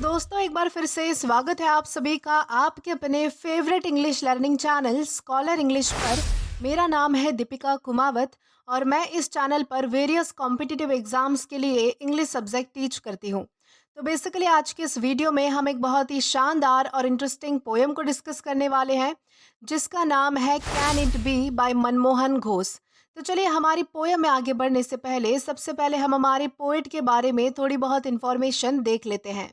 दोस्तों एक बार फिर से स्वागत है आप सभी का आपके अपने favourite English learning channel scholar English पर। मेरा नाम है दीपिका कुमावत और मैं इस चैनल पर वेरियस कॉम्पिटिटिव एग्जाम्स के लिए इंग्लिश सब्जेक्ट टीच करती हूँ। तो बेसिकली आज के इस वीडियो में हम एक बहुत ही शानदार और इंटरेस्टिंग पोएम को डिस्कस करने वाले हैं जिसका नाम है can it be by Manmohan Ghosh. तो चलिए हमारी पोएम में आगे बढ़ने से पहले सबसे पहले हम हमारे पोएट के बारे में थोड़ी बहुत इंफॉर्मेशन देख लेते हैं।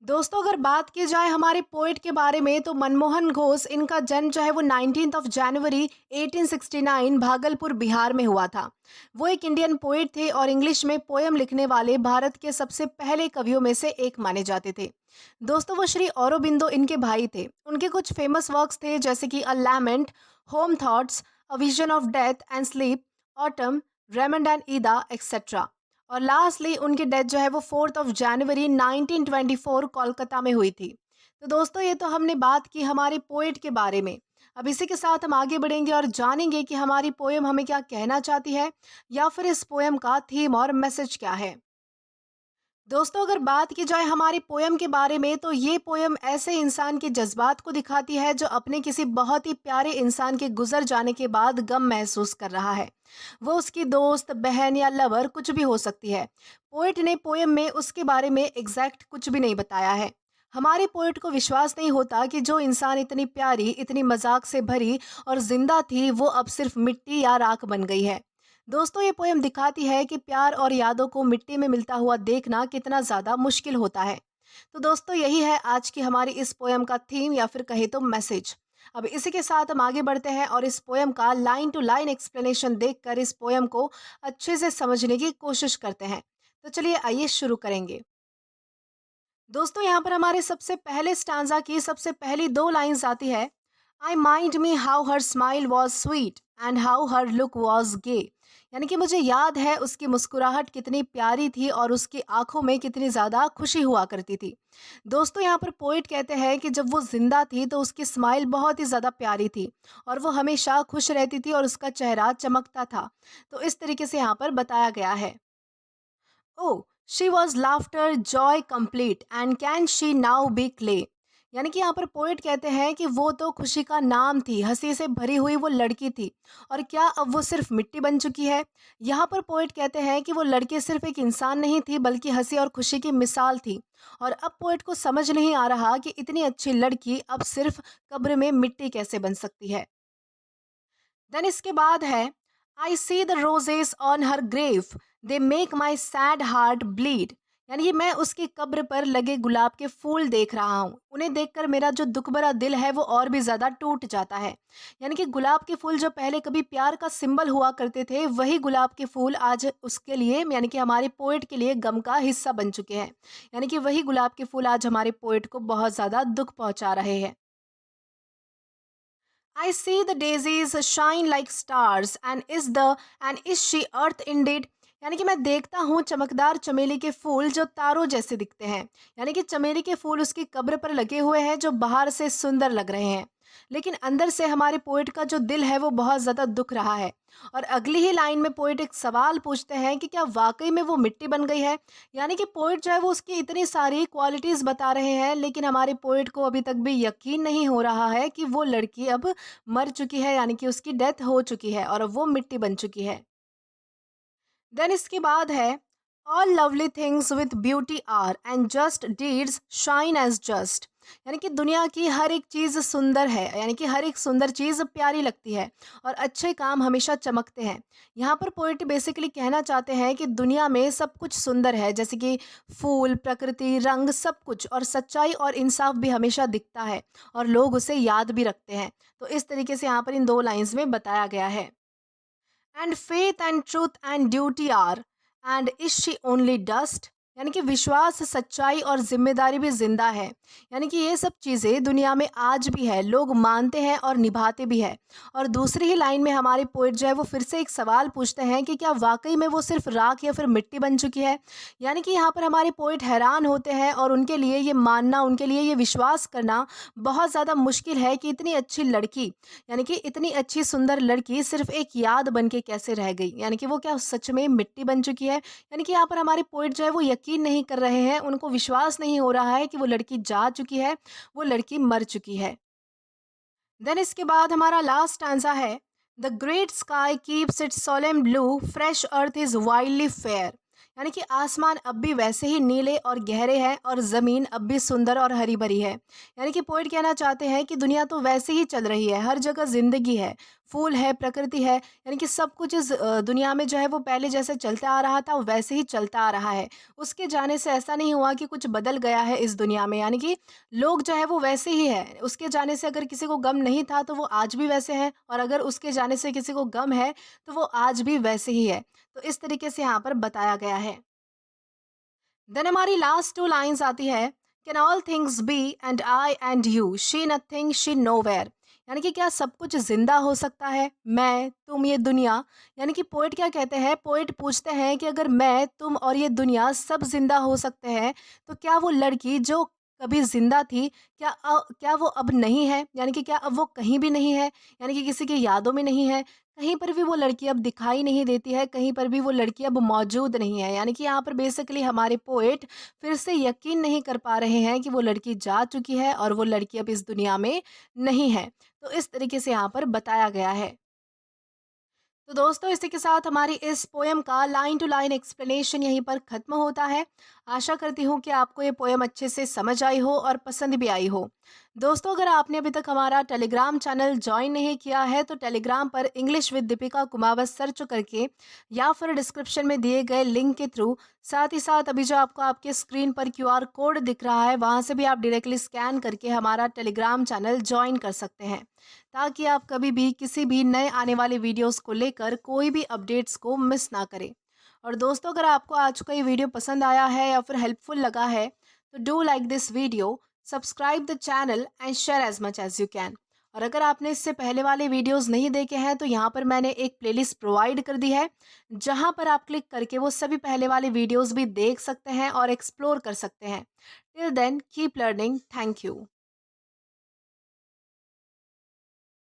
दोस्तों अगर बात की जाए हमारे पोएट के बारे में तो मनमोहन घोष इनका जन्म जो है वो 19 जनवरी 1869 भागलपुर बिहार में हुआ था। वो एक इंडियन पोएट थे और इंग्लिश में पोएम लिखने वाले भारत के सबसे पहले कवियों में से एक माने जाते थे। दोस्तों वो श्री औरोबिंदो इनके भाई थे। उनके कुछ फेमस वर्क्स थे जैसे कि a lament, home thoughts, a vision of death and sleep, autumn, Raymond and Ida etcetera. और लास्टली उनकी डेथ जो है वो 4 जनवरी 1924 कोलकाता में हुई थी। तो दोस्तों ये तो हमने बात की हमारे पोएट के बारे में। अब इसी के साथ हम आगे बढ़ेंगे और जानेंगे कि हमारी पोएम हमें क्या कहना चाहती है या फिर इस पोएम का थीम और मैसेज क्या है। दोस्तों अगर बात की जाए हमारी पोयम के बारे में तो ये पोयम ऐसे इंसान के जज्बात को दिखाती है जो अपने किसी बहुत ही प्यारे इंसान के गुजर जाने के बाद गम महसूस कर रहा है। वो उसकी दोस्त, बहन या लवर कुछ भी हो सकती है। पोएट ने पोयम में उसके बारे में एग्जैक्ट कुछ भी नहीं बताया है। हमारे पोएट को विश्वास नहीं होता कि जो इंसान इतनी प्यारी, इतनी मजाक से भरी और जिंदा थी वो अब सिर्फ मिट्टी या राख बन गई है। दोस्तों ये पोएम दिखाती है कि प्यार और यादों को मिट्टी में मिलता हुआ देखना कितना ज़्यादा मुश्किल होता है। तो दोस्तों यही है आज की हमारी इस पोएम का थीम या फिर कहे तो मैसेज। अब इसी के साथ हम आगे बढ़ते हैं और इस पोएम का लाइन टू लाइन एक्सप्लेनेशन देखकर इस पोएम को अच्छे से समझने की कोशिश करते हैं। तो चलिए आइए शुरू करेंगे। दोस्तों यहाँ पर हमारे सबसे पहले स्टांजा की सबसे पहली दो लाइंस आती है। I mind me how her smile was sweet and how her look was gay. यानी कि मुझे याद है उसकी मुस्कुराहट कितनी प्यारी थी और उसकी आंखों में कितनी ज़्यादा खुशी हुआ करती थी। दोस्तों यहाँ पर पोइट कहते हैं कि जब वो जिंदा थी तो उसकी स्माइल बहुत ही ज़्यादा प्यारी थी और वो हमेशा खुश रहती थी और उसका चेहरा चमकता था। तो इस तरीके से यहाँ पर बताया गया है। Oh! She was laughter joy complete and can she now be clay. यानी कि यहाँ पर पोएट कहते हैं कि वो तो खुशी का नाम थी, हंसी से भरी हुई वो लड़की थी और क्या अब वो सिर्फ मिट्टी बन चुकी है। यहाँ पर पोएट कहते हैं कि वो लड़की सिर्फ एक इंसान नहीं थी बल्कि हंसी और खुशी की मिसाल थी। और अब पोएट को समझ नहीं आ रहा कि इतनी अच्छी लड़की अब सिर्फ कब्र में मिट्टी कैसे बन सकती है। देन इसके बाद है I see the roses on her grave they make my sad heart bleed. यानी कि मैं उसकी कब्र पर लगे गुलाब के फूल देख रहा हूँ, उन्हें देखकर मेरा जो दुख भरा दिल है वो और भी ज़्यादा टूट जाता है। यानी कि गुलाब के फूल जो पहले कभी प्यार का सिंबल हुआ करते थे वही गुलाब के फूल आज उसके लिए यानी कि हमारे पोएट के लिए गम का हिस्सा बन चुके हैं। यानी कि वही गुलाब के फूल आज हमारे पोएट को बहुत ज़्यादा दुख पहुंचा रहे हैं। I see the daisies shine like stars and is she earth indeed। यानी कि मैं देखता हूँ चमकदार चमेली के फूल जो तारों जैसे दिखते हैं। यानी कि चमेली के फूल उसकी कब्र पर लगे हुए हैं जो बाहर से सुंदर लग रहे हैं लेकिन अंदर से हमारे पोएट का जो दिल है वो बहुत ज़्यादा दुख रहा है। और अगली ही लाइन में पोएट एक सवाल पूछते हैं कि क्या वाकई में वो मिट्टी बन गई है। यानी कि पोएट जो है वो उसकी इतनी सारी क्वालिटीज़ बता रहे हैं लेकिन हमारे पोएट को अभी तक भी यकीन नहीं हो रहा है कि वो लड़की अब मर चुकी है, यानी कि उसकी डेथ हो चुकी है और अब वो मिट्टी बन चुकी है। देन इसके बाद है all lovely things with beauty are and just deeds shine as just. यानी कि दुनिया की हर एक चीज़ सुंदर है, यानी कि हर एक सुंदर चीज़ प्यारी लगती है और अच्छे काम हमेशा चमकते हैं। यहाँ पर पोएट बेसिकली कहना चाहते हैं कि दुनिया में सब कुछ सुंदर है जैसे कि फूल, प्रकृति, रंग, सब कुछ, और सच्चाई और इंसाफ भी हमेशा दिखता है और लोग उसे याद भी रखते हैं। तो इस तरीके से यहाँ पर इन दो लाइंस में बताया गया है। And faith and truth and duty are and is she only dust. यानी कि विश्वास, सच्चाई और जिम्मेदारी भी जिंदा है। यानी कि ये सब चीज़ें दुनिया में आज भी है, लोग मानते हैं और निभाते भी है। और दूसरी ही लाइन में हमारे पोएट जो है वो फिर से एक सवाल पूछते हैं कि क्या वाकई में वो सिर्फ राख या फिर मिट्टी बन चुकी है। यानी कि यहाँ पर हमारे पोएट हैरान होते हैं और उनके लिए ये मानना, उनके लिए ये विश्वास करना बहुत ज़्यादा मुश्किल है कि इतनी अच्छी लड़की, यानी कि इतनी अच्छी सुंदर लड़की सिर्फ एक याद बन के कैसे रह गई। यानी कि वो क्या सच में मिट्टी बन चुकी है। यानी कि यहाँ पर हमारे पोएट जो है वो यकीन यकीन नहीं कर रहे हैं, उनको विश्वास नहीं हो रहा है कि वो लड़की जा चुकी है, वो लड़की मर चुकी है। देन इसके बाद हमारा लास्ट स्टैंजा है, the great sky keeps it's solemn blue, fresh earth is wildly fair. यानी कि आसमान अब भी वैसे ही नीले और गहरे हैं और ज़मीन अब भी सुंदर और हरी भरी है। यानी कि पोइट कहना चाहते हैं कि दुनिया तो वैसे ही चल रही है, हर जगह ज़िंदगी है, फूल है, प्रकृति है, यानी कि सब कुछ इस दुनिया में जो है वो पहले जैसे चलता आ रहा था वो वैसे ही चलता आ रहा है। उसके जाने से ऐसा नहीं हुआ कि कुछ बदल गया है इस दुनिया में, यानी कि लोग जो है वो वैसे ही है। उसके जाने से अगर किसी को गम नहीं था तो वो आज भी वैसे हैं, और अगर उसके जाने से किसी को गम है तो वो आज भी वैसे ही है। तो इस तरीके से यहाँ पर बताया गया है। देन हमारी लास्ट टू लाइंस आती है, can all things be and I and you, she nothing she nowhere. यानी कि क्या सब कुछ जिंदा हो सकता है, मैं, तुम, ये दुनिया। यानी कि पोइट क्या कहते हैं, पोइट पूछते हैं कि अगर मैं, तुम और ये दुनिया सब जिंदा हो सकते हैं, तो क्या वो लड़की जो कभी जिंदा थी, क्या वो अब नहीं है, यानी कि क्या अब वो कहीं भी नहीं है, यानी कि किसी की यादों में नहीं है, कहीं पर भी वो लड़की अब दिखाई नहीं देती है, कहीं पर भी वो लड़की अब मौजूद नहीं है। यानी कि यहाँ पर बेसिकली हमारे पोएट फिर से यकीन नहीं कर पा रहे हैं कि वो लड़की जा चुकी है और वो लड़की अब इस दुनिया में नहीं है। तो इस तरीके से यहाँ पर बताया गया है। तो दोस्तों इसी के साथ हमारी इस पोयम का लाइन टू लाइन एक्सप्लेनेशन यहीं पर ख़त्म होता है। आशा करती हूँ कि आपको ये पोयम अच्छे से समझ आई हो और पसंद भी आई हो। दोस्तों अगर आपने अभी तक हमारा टेलीग्राम चैनल ज्वाइन नहीं किया है तो टेलीग्राम पर English with Deepika Kumawat search करके या फिर डिस्क्रिप्शन में दिए गए लिंक के थ्रू, साथ ही साथ अभी जो आपको आपके स्क्रीन पर क्यूआर कोड दिख रहा है वहाँ से भी आप डायरेक्टली स्कैन करके हमारा टेलीग्राम चैनल ज्वाइन कर सकते हैं, ताकि आप कभी भी किसी भी नए आने वाले वीडियोस को लेकर कोई भी अपडेट्स को मिस ना करें। और दोस्तों अगर आपको आज का ये वीडियो पसंद आया है या फिर हेल्पफुल लगा है तो do like this video, subscribe the channel and share as much as you can. और अगर आपने इससे पहले वाले वीडियोस नहीं देखे हैं तो यहाँ पर मैंने एक प्लेलिस्ट प्रोवाइड कर दी है, जहाँ पर आप क्लिक करके वो सभी पहले वाले वीडियोस भी देख सकते हैं और एक्सप्लोर कर सकते हैं। Till then keep learning, thank you.